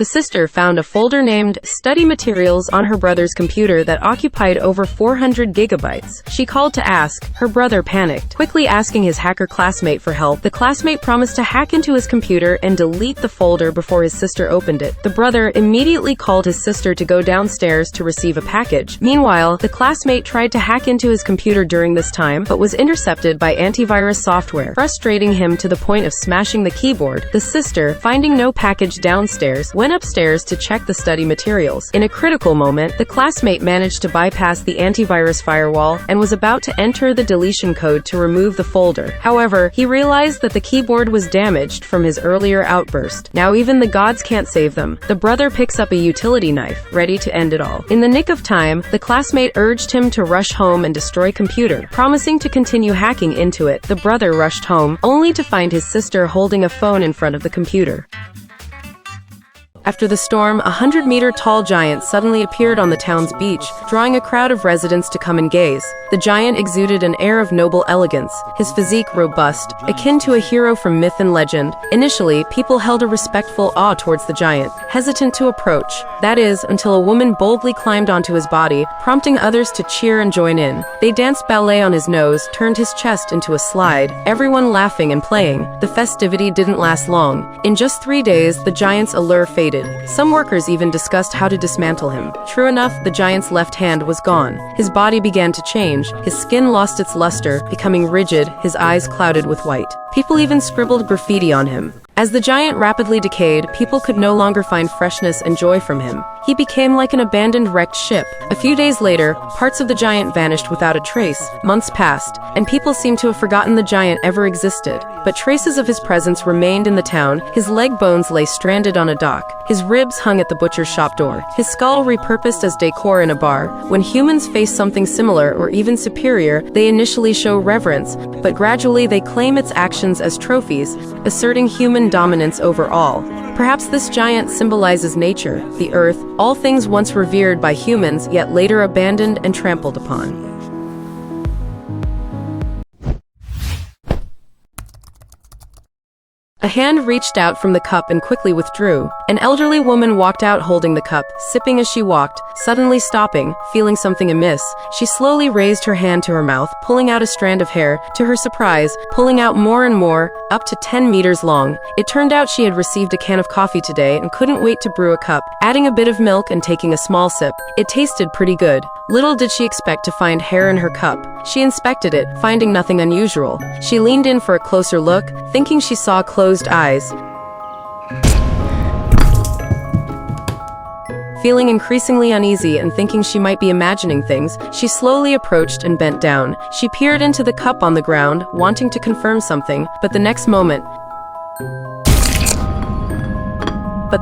the sister found a folder named Study Materials on her brother's computer that occupied over 400 gigabytes. She called to ask. Her brother panicked, quickly asking his hacker classmate for help. The classmate promised to hack into his computer and delete the folder before his sister opened it. The brother immediately called his sister to go downstairs to receive a package. Meanwhile, the classmate tried to hack into his computer during this time, but was intercepted by antivirus software, frustrating him to the point of smashing the keyboard. The sister, finding no package downstairs, went upstairs to check the study materials. In a critical moment, the classmate managed to bypass the antivirus firewall and was about to enter the deletion code to remove the folder. However, he realized that the keyboard was damaged from his earlier outburst. Now even the gods can't save them. The brother picks up a utility knife, ready to end it all. In the nick of time, the classmate urged him to rush home and destroy computer, promising to continue hacking into it. The brother rushed home, only to find his sister holding a phone in front of the computer. After the storm, a 100-meter-tall giant suddenly appeared on the town's beach, drawing a crowd of residents to come and gaze. The giant exuded an air of noble elegance, his physique robust, akin to a hero from myth and legend. Initially, people held a respectful awe towards the giant, hesitant to approach. That is, until a woman boldly climbed onto his body, prompting others to cheer and join in. They danced ballet on his nose, turned his chest into a slide, everyone laughing and playing. The festivity didn't last long. In just 3 days, the giant's allure faded. Some workers even discussed how to dismantle him. True enough, the giant's left hand was gone. His body began to change. His skin lost its luster, becoming rigid, his eyes clouded with white. People even scribbled graffiti on him. As the giant rapidly decayed, people could no longer find freshness and joy from him. He became like an abandoned wrecked ship. A few days later, parts of the giant vanished without a trace. Months passed, and people seemed to have forgotten the giant ever existed. But traces of his presence remained in the town. His leg bones lay stranded on a dock. His ribs hung at the butcher's shop door. His skull repurposed as decor in a bar. When humans face something similar or even superior, they initially show reverence, but gradually they claim its actions as trophies, asserting human dominance over all. Perhaps this giant symbolizes nature, the earth, all things once revered by humans, yet later abandoned and trampled upon. A hand reached out from the cup and quickly withdrew. An elderly woman walked out holding the cup, sipping as she walked, suddenly stopping, feeling something amiss. She slowly raised her hand to her mouth, pulling out a strand of hair, to her surprise, pulling out more and more, up to 10 meters long. It turned out she had received a can of coffee today and couldn't wait to brew a cup, adding a bit of milk and taking a small sip. It tasted pretty good. Little did she expect to find hair in her cup. She inspected it, finding nothing unusual. She leaned in for a closer look, thinking she saw closed eyes. Feeling increasingly uneasy and thinking she might be imagining things, she slowly approached and bent down. She peered into the cup on the ground, wanting to confirm something, but the next moment,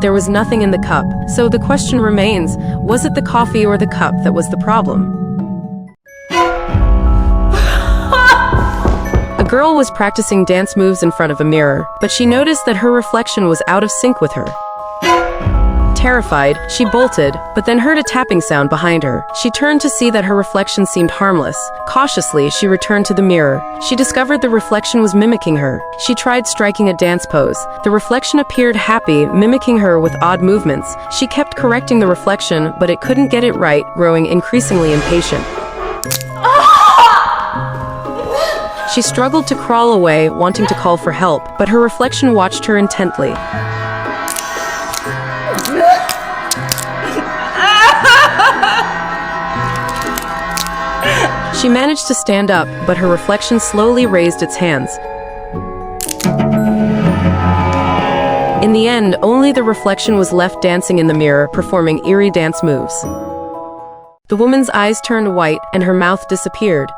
there was nothing in the cup. So the question remains, was it the coffee or the cup that was the problem? A girl was practicing dance moves in front of a mirror, but she noticed that her reflection was out of sync with her. Terrified, she bolted, but then heard a tapping sound behind her. She turned to see that her reflection seemed harmless. Cautiously, she returned to the mirror. She discovered the reflection was mimicking her. She tried striking a dance pose. The reflection appeared happy, mimicking her with odd movements. She kept correcting the reflection, but it couldn't get it right, growing increasingly impatient. She struggled to crawl away, wanting to call for help, but her reflection watched her intently. She managed to stand up, but her reflection slowly raised its hands. In the end, only the reflection was left dancing in the mirror, performing eerie dance moves. The woman's eyes turned white, and her mouth disappeared.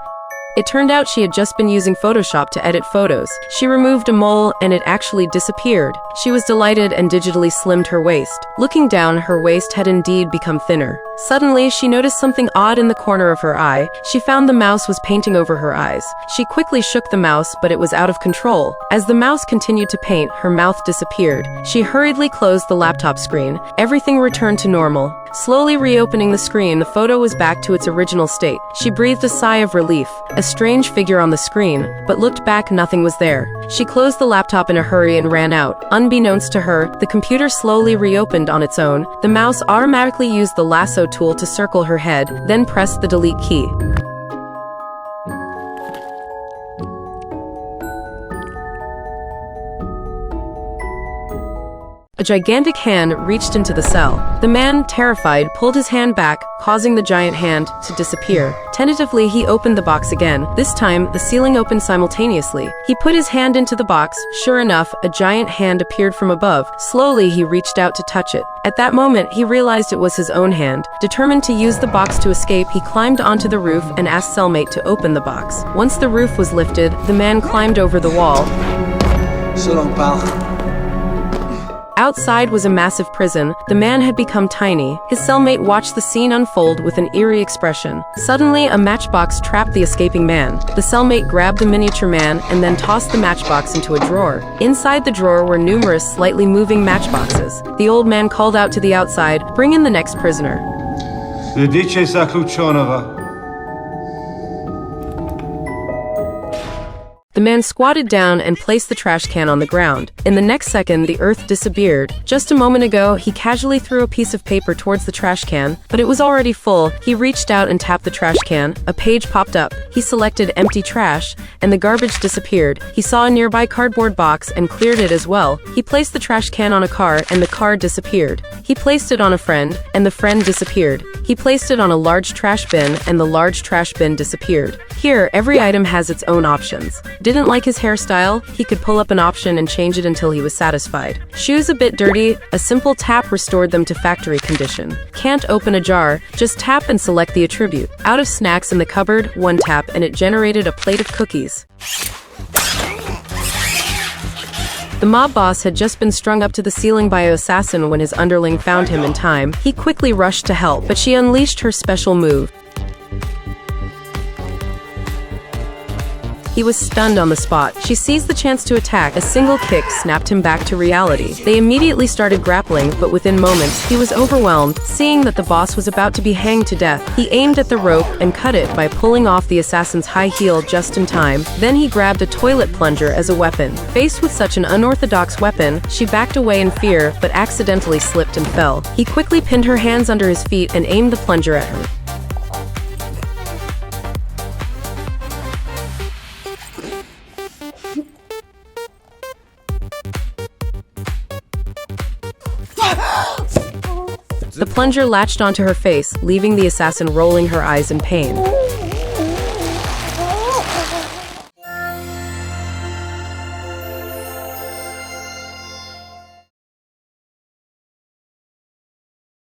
It turned out she had just been using Photoshop to edit photos. She removed a mole, and it actually disappeared. She was delighted and digitally slimmed her waist. Looking down, her waist had indeed become thinner. Suddenly, she noticed something odd in the corner of her eye. She found the mouse was painting over her eyes. She quickly shook the mouse, but it was out of control. As the mouse continued to paint, her mouth disappeared. She hurriedly closed the laptop screen. Everything returned to normal. Slowly reopening the screen, the photo was back to its original state. She breathed a sigh of relief. A strange figure on the screen, but looked back, nothing was there. She closed the laptop in a hurry and ran out. Unbeknownst to her, the computer slowly reopened on its own. The mouse automatically used the lasso tool to circle her head, then pressed the delete key. A gigantic hand reached into the cell. The man, terrified, pulled his hand back, causing the giant hand to disappear. Tentatively, he opened the box again. This time, the ceiling opened simultaneously. He put his hand into the box. Sure enough, a giant hand appeared from above. Slowly, he reached out to touch it. At that moment, he realized it was his own hand. Determined to use the box to escape, he climbed onto the roof and asked cellmate to open the box. Once the roof was lifted, the man climbed over the wall. So long, pal. Outside was a massive prison. The man had become tiny. His cellmate watched the scene unfold with an eerie expression. Suddenly, a matchbox trapped the escaping man. The cellmate grabbed the miniature man and then tossed the matchbox into a drawer. Inside the drawer were numerous slightly moving matchboxes. The old man called out to the outside, "Bring in the next prisoner." Didicesa Kluchonova. The man squatted down and placed the trash can on the ground. In the next second, the earth disappeared. Just a moment ago, he casually threw a piece of paper towards the trash can, but it was already full. He reached out and tapped the trash can. A page popped up. He selected empty trash, and the garbage disappeared. He saw a nearby cardboard box and cleared it as well. He placed the trash can on a car, and the car disappeared. He placed it on a friend, and the friend disappeared. He placed it on a large trash bin, and the large trash bin disappeared. Here, every item has its own options. Didn't like his hairstyle? He could pull up an option and change it until he was satisfied. Shoes a bit dirty? A simple tap restored them to factory condition. Can't open a jar? Just tap and select the attribute. Out of snacks in the cupboard? One tap and it generated a plate of cookies. The mob boss had just been strung up to the ceiling by an assassin when his underling found him in time. He quickly rushed to help, but she unleashed her special move. He was stunned on the spot. She seized the chance to attack. A single kick snapped him back to reality. They immediately started grappling, but within moments, he was overwhelmed. Seeing that the boss was about to be hanged to death, he aimed at the rope and cut it by pulling off the assassin's high heel just in time. Then he grabbed a toilet plunger as a weapon. Faced with such an unorthodox weapon, she backed away in fear, but accidentally slipped and fell. He quickly pinned her hands under his feet and aimed the plunger at her. The plunger latched onto her face, leaving the assassin rolling her eyes in pain.